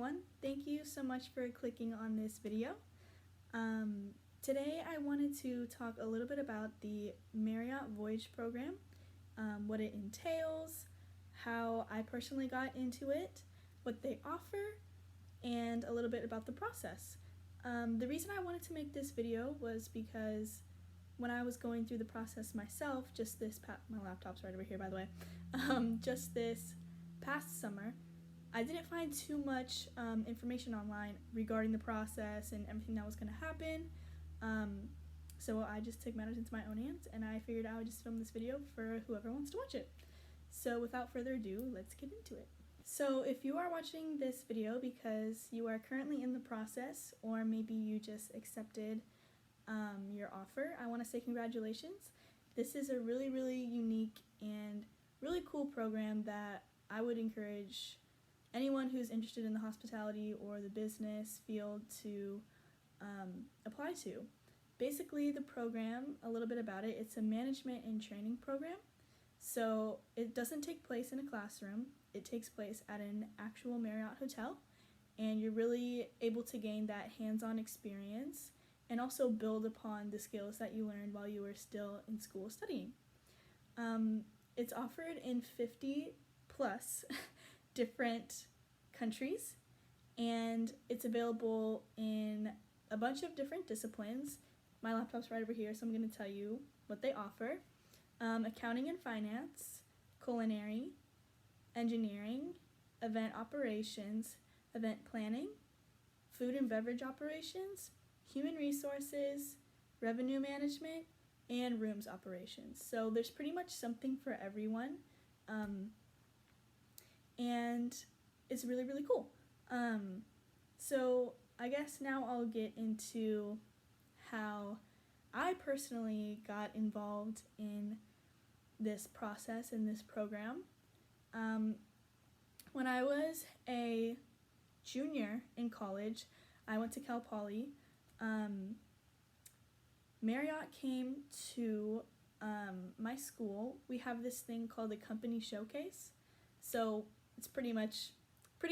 everyone. Thank you so much for clicking on this video. Today I wanted to talk a little bit about the Marriott Voyage program, what it entails, how I personally got into it, what they offer, and a little bit about the process. The reason I wanted to make this video was because when I was going through the process myself, my laptop's right over here by the way, just this past summer, I didn't find too much information online regarding the process and everything that was going to happen, so I just took matters into my own hands and I figured I would just film this video for whoever wants to watch it. So without further ado, let's get into it. So if you are watching this video because you are currently in the process, or maybe you just accepted your offer, I want to say congratulations. This is a really, really unique and really cool program that I would encourage anyone who's interested in the hospitality or the business field to apply to. Basically, the program, a little bit about it, it's a management and training program. So it doesn't take place in a classroom. It takes place at an actual Marriott hotel, and you're really able to gain that hands-on experience and also build upon the skills that you learned while you were still in school studying. It's offered in 50 plus different countries, and it's available in a bunch of different disciplines. My laptop's right over here, so I'm going to tell you what they offer. Accounting and finance, culinary, engineering, event operations, event planning, food and beverage operations, human resources, revenue management, and rooms operations. So there's pretty much something for everyone, and it's really, really cool. So I guess now I'll get into how I personally got involved in this process, in this program. When I was a junior in college, I went to Cal Poly. Marriott came to my school. We have this thing called the company showcase. So it's pretty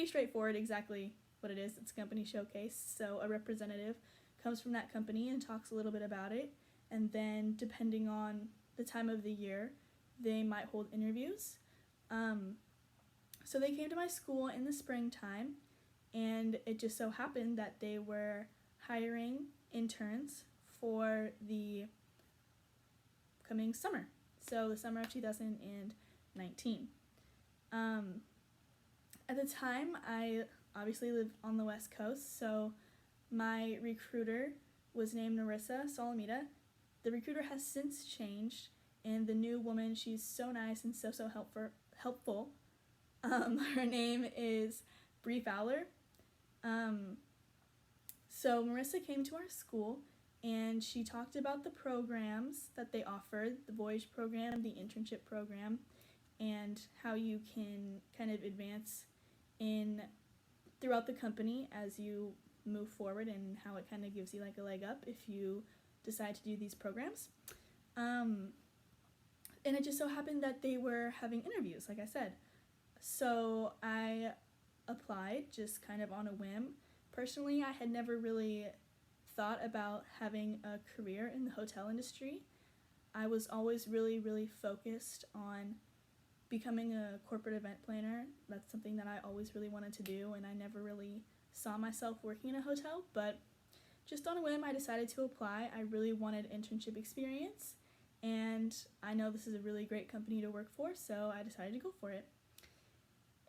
straightforward exactly what it is. It's a company showcase. So a representative comes from that company and talks a little bit about it, and then depending on the time of the year, they might hold interviews. So they came to my school in the springtime, and it just so happened that they were hiring interns for the coming summer, so the summer of 2019. At the time, I obviously lived on the West Coast, so my recruiter was named Marissa Solomita. The recruiter has since changed, and the new woman, she's so nice and so helpful. Her name is Bree Fowler. So Marissa came to our school, and she talked about the programs that they offered, the Voyage program, the internship program, and how you can kind of advance throughout the company as you move forward, and how it kind of gives you like a leg up if you decide to do these programs. And it just so happened that they were having interviews, like I said. So I applied just kind of on a whim. Personally, I had never really thought about having a career in the hotel industry. I was always really, really focused on becoming a corporate event planner. That's something that I always really wanted to do, and I never really saw myself working in a hotel, but just on a whim I decided to apply. I really wanted internship experience, and I know this is a really great company to work for, so I decided to go for it.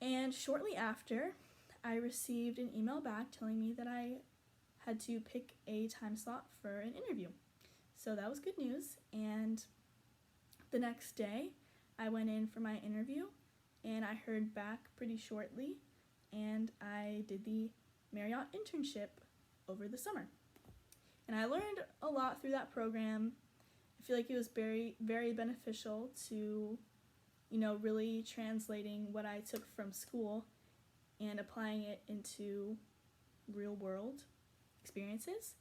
And shortly after, I received an email back telling me that I had to pick a time slot for an interview. So that was good news, and the next day I went in for my interview, and I heard back pretty shortly, and I did the Marriott internship over the summer. And I learned a lot through that program. I feel like it was very, very beneficial to, really translating what I took from school and applying it into real world experiences.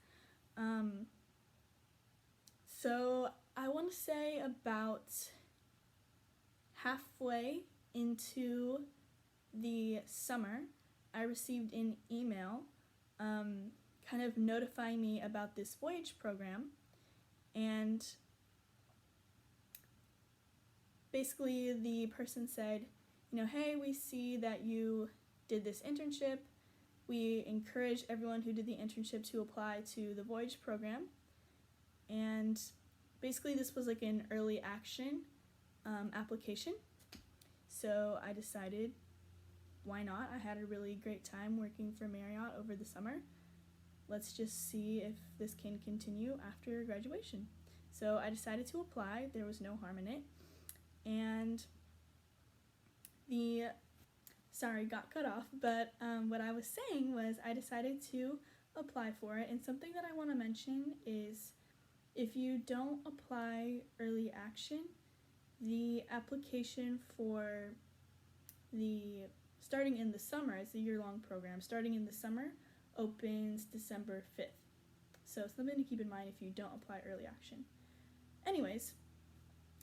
So I want to say about halfway into the summer, I received an email kind of notifying me about this Voyage program, and basically the person said, hey, we see that you did this internship. We encourage everyone who did the internship to apply to the Voyage program. And basically this was like an early action application. So I decided, why not? I had a really great time working for Marriott over the summer. Let's just see if this can continue after graduation. So I decided to apply. There was no harm in it. And got cut off, but what I was saying was I decided to apply for it. And something that I want to mention is if you don't apply early action, the application for the starting in the summer, it's a year-long program, starting in the summer, opens December 5th. So something to keep in mind if you don't apply early action. Anyways,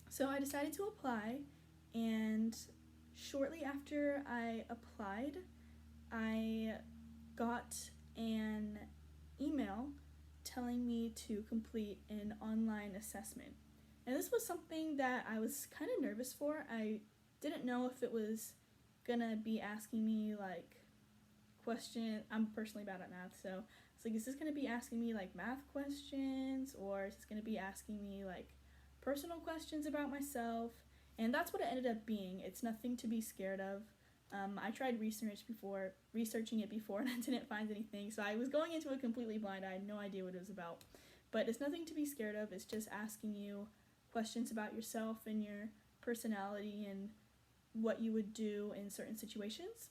so I decided to apply, and shortly after I applied, I got an email telling me to complete an online assessment. And this was something that I was kind of nervous for. I didn't know if it was gonna be asking me like questions. I'm personally bad at math, so it's like, is this gonna be asking me like math questions, or is this gonna be asking me like personal questions about myself? And that's what it ended up being. It's nothing to be scared of. I tried researching it before, and I didn't find anything. So I was going into it completely blind. I had no idea what it was about. But it's nothing to be scared of. It's just asking you questions about yourself and your personality and what you would do in certain situations.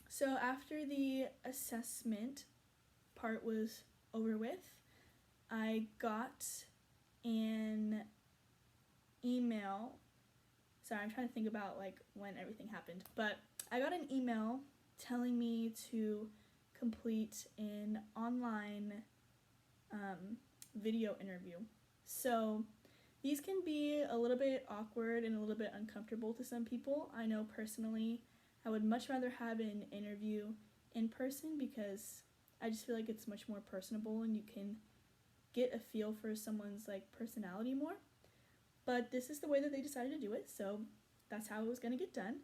So after the assessment part was over with, I got an email. Sorry, I'm trying to think about like when everything happened, but I got an email telling me to complete an online video interview. So these can be a little bit awkward and a little bit uncomfortable to some people. I know personally I would much rather have an interview in person because I just feel like it's much more personable and you can get a feel for someone's like personality more. But this is the way that they decided to do it, so that's how it was going to get done.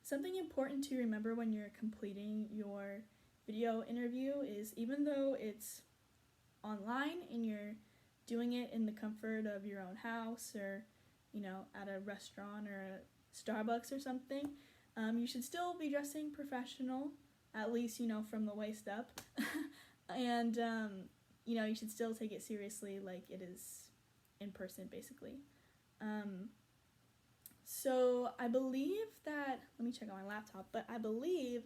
Something important to remember when you're completing your video interview is even though it's online and you're doing it in the comfort of your own house or, at a restaurant or a Starbucks or something, you should still be dressing professional, at least, from the waist up. And, you should still take it seriously like it is in person, basically. So I believe that, let me check on my laptop, but I believe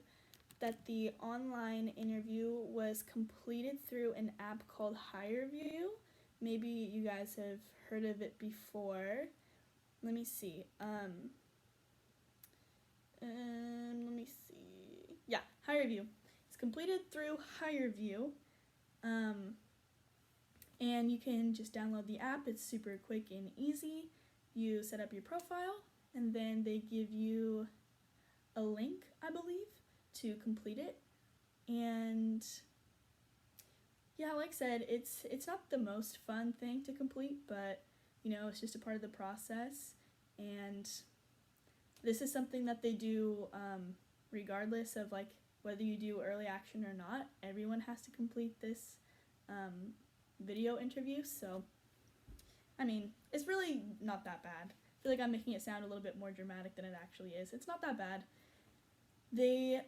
that the online interview was completed through an app called HireVue. Maybe you guys have heard of it before. Let me see. Yeah, HireVue. It's completed through HireVue. And you can just download the app. It's super quick and easy. You set up your profile, and then they give you a link, I believe, to complete it. And yeah, like I said, it's not the most fun thing to complete, but it's just a part of the process. And this is something that they do regardless of like whether you do early action or not. Everyone has to complete this video interview, so it's really not that bad. I feel like I'm making it sound a little bit more dramatic than it actually is. It's not that bad. They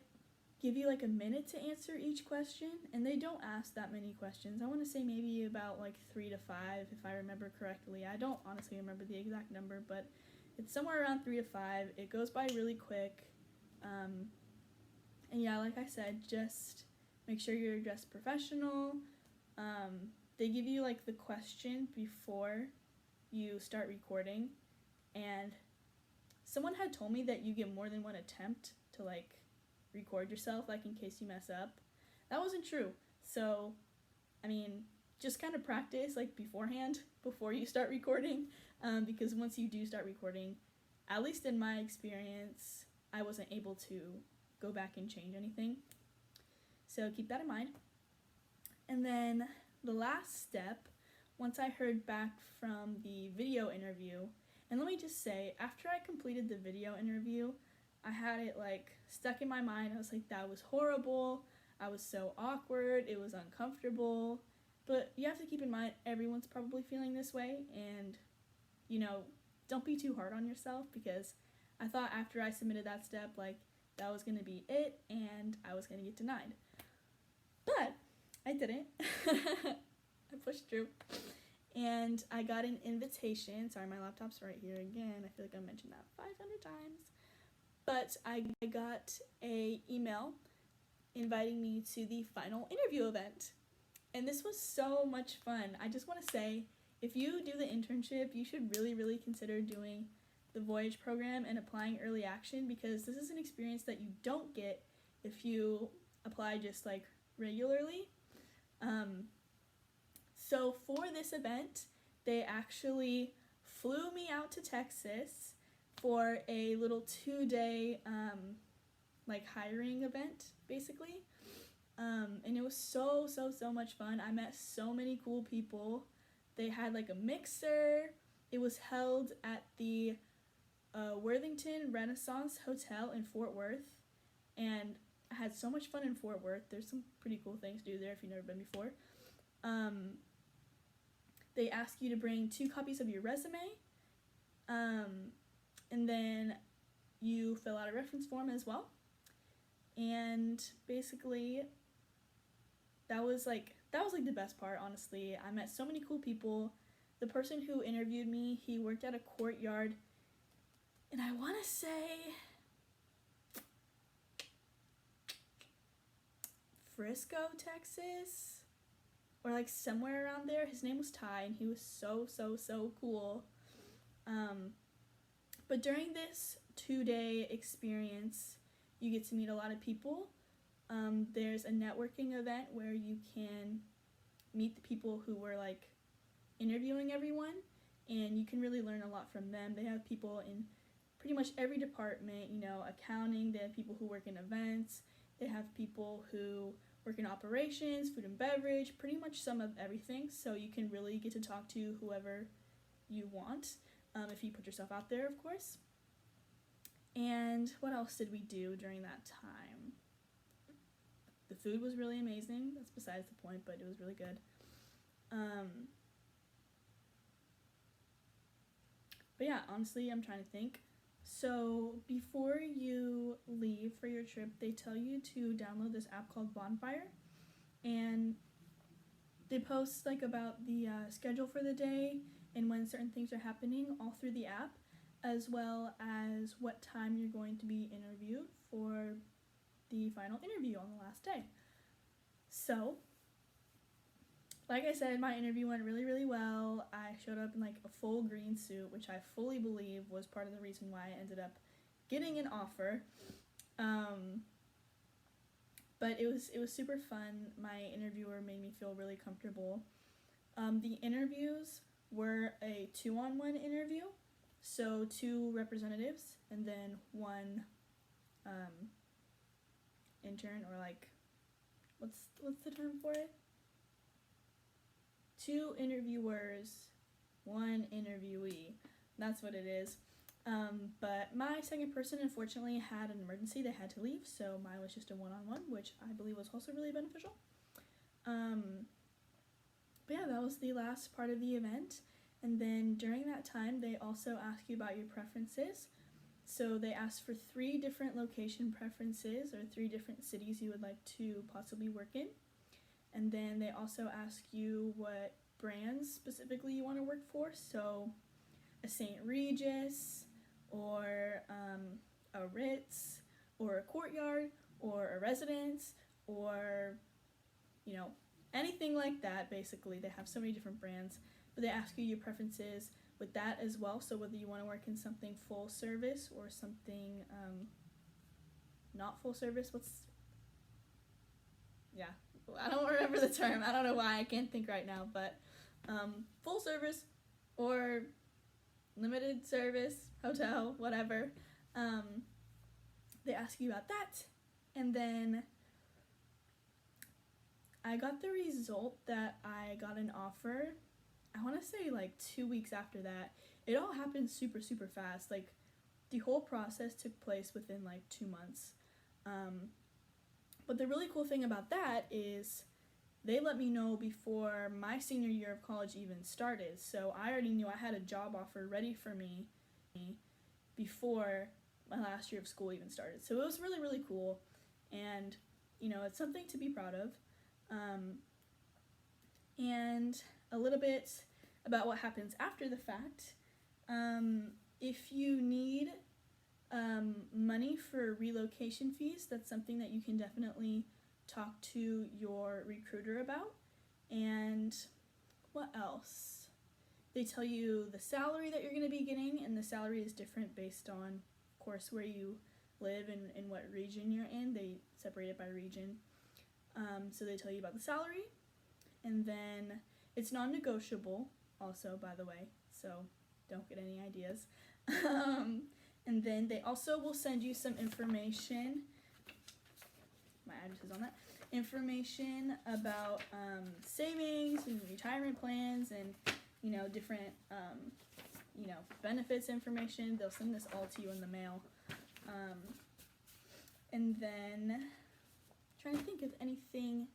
give you like a minute to answer each question, and they don't ask that many questions. I want to say maybe about like 3 to 5 if I remember correctly. I don't honestly remember the exact number, but it's somewhere around 3 to 5. It goes by really quick. And yeah, like I said, just make sure you're dressed professional. They give you like the question before you start recording, and someone had told me that you get more than one attempt to like record yourself, like in case you mess up. That wasn't true. So just kind of practice like beforehand before you start recording, because once you do start recording, at least in my experience, I wasn't able to go back and change anything. So keep that in mind. And then the last step, once I heard back from the video interview, and let me just say, after I completed the video interview, I had it like stuck in my mind. I was like, that was horrible. I was so awkward. It was uncomfortable. But you have to keep in mind, everyone's probably feeling this way, and don't be too hard on yourself, because I thought after I submitted that step, like, that was going to be it, and I was going to get denied. But I didn't. I pushed through, and I got an invitation. Sorry, my laptop's right here again. I feel like I mentioned that 500 times. But I got an email inviting me to the final interview event. And this was so much fun. I just want to say, if you do the internship, you should really, really consider doing the Voyage program and applying early action, because this is an experience that you don't get if you apply just like regularly. So for this event, they actually flew me out to Texas for a little 2-day hiring event, basically. And it was so much fun. I met so many cool people. They had like a mixer. It was held at the Worthington Renaissance Hotel in Fort Worth, and I had so much fun in Fort Worth. There's some pretty cool things to do there if you've never been before. They ask you to bring 2 copies of your resume, and then you fill out a reference form as well. And basically, that was the best part, honestly. I met so many cool people. The person who interviewed me, he worked at a courtyard, and I want to say Frisco, Texas, or like somewhere around there. His name was Ty, and he was so cool. But during this 2-day experience, you get to meet a lot of people. There's a networking event where you can meet the people who were like interviewing everyone, and you can really learn a lot from them. They have people in pretty much every department, accounting. They have people who work in events. They have people who work in operations, food and beverage, pretty much some of everything. So you can really get to talk to whoever you want, if you put yourself out there, of course. And what else did we do during that time? The food was really amazing. That's besides the point, but it was really good. But yeah, honestly, I'm trying to think. So before you leave for your trip, they tell you to download this app called Bonfire, and they post like about the schedule for the day and when certain things are happening all through the app, as well as what time you're going to be interviewed for the final interview on the last day. So, like I said, my interview went really well. I showed up in like a full green suit, which I fully believe was part of the reason why I ended up getting an offer. But it was super fun. My interviewer made me feel really comfortable. The interviews were a 2-on-1 interview, so 2 representatives and then 1 intern, or like, what's the term for it? 2 interviewers, 1 interviewee. That's what it is. But my second person, unfortunately, had an emergency. They had to leave, so mine was just a 1-on-1, which I believe was also really beneficial. But yeah, that was the last part of the event. And then during that time, they also ask you about your preferences. So they asked for 3 different location preferences, or 3 different cities you would like to possibly work in. And then they also ask you what brands specifically you want to work for. So a St. Regis, or a Ritz, or a Courtyard, or a Residence, or, anything like that, basically. They have so many different brands. But they ask you your preferences with that as well. So whether you want to work in something full service or something not full service. I don't remember the term. I don't know why. I can't think right now. But full service or limited service hotel, whatever. They ask you about that, and then I got the result that I got an offer. I want to say like 2 weeks after that. It all happened super, super fast. Like, the whole process took place within like 2 months. But the really cool thing about that is they let me know before my senior year of college even started. So I already knew I had a job offer ready for me before my last year of school even started. So it was really, really cool. And, you know, it's something to be proud of. And a little bit about what happens after the fact. If you need money for relocation fees, that's something that you can definitely talk to your recruiter about. And what else? They tell you the salary that you're going to be getting, and the salary is different based on, of course, where you live and in what region you're in. They separate it by region. So they tell you about the salary, and then it's non-negotiable also, by the way, so don't get any ideas. And then they also will send you some information. My address is on that. Information about savings and retirement plans and, you know, different, you know, benefits information. They'll send this all to you in the mail. And then, trying to think if anything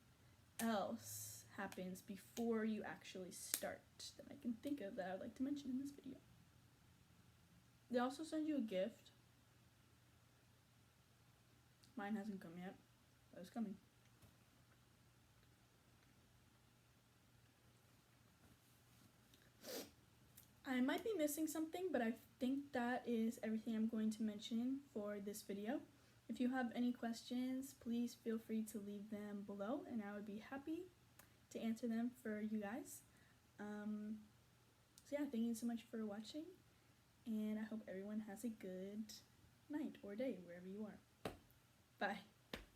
else happens before you actually start that I can think of that I would like to mention in this video. They also send you a gift. Mine hasn't come yet, but it's coming. I might be missing something, but I think that is everything I'm going to mention for this video. If you have any questions, please feel free to leave them below, and I would be happy to answer them for you guys. So yeah, thank you so much for watching, and I hope everyone has a good night or day wherever you are. Bye.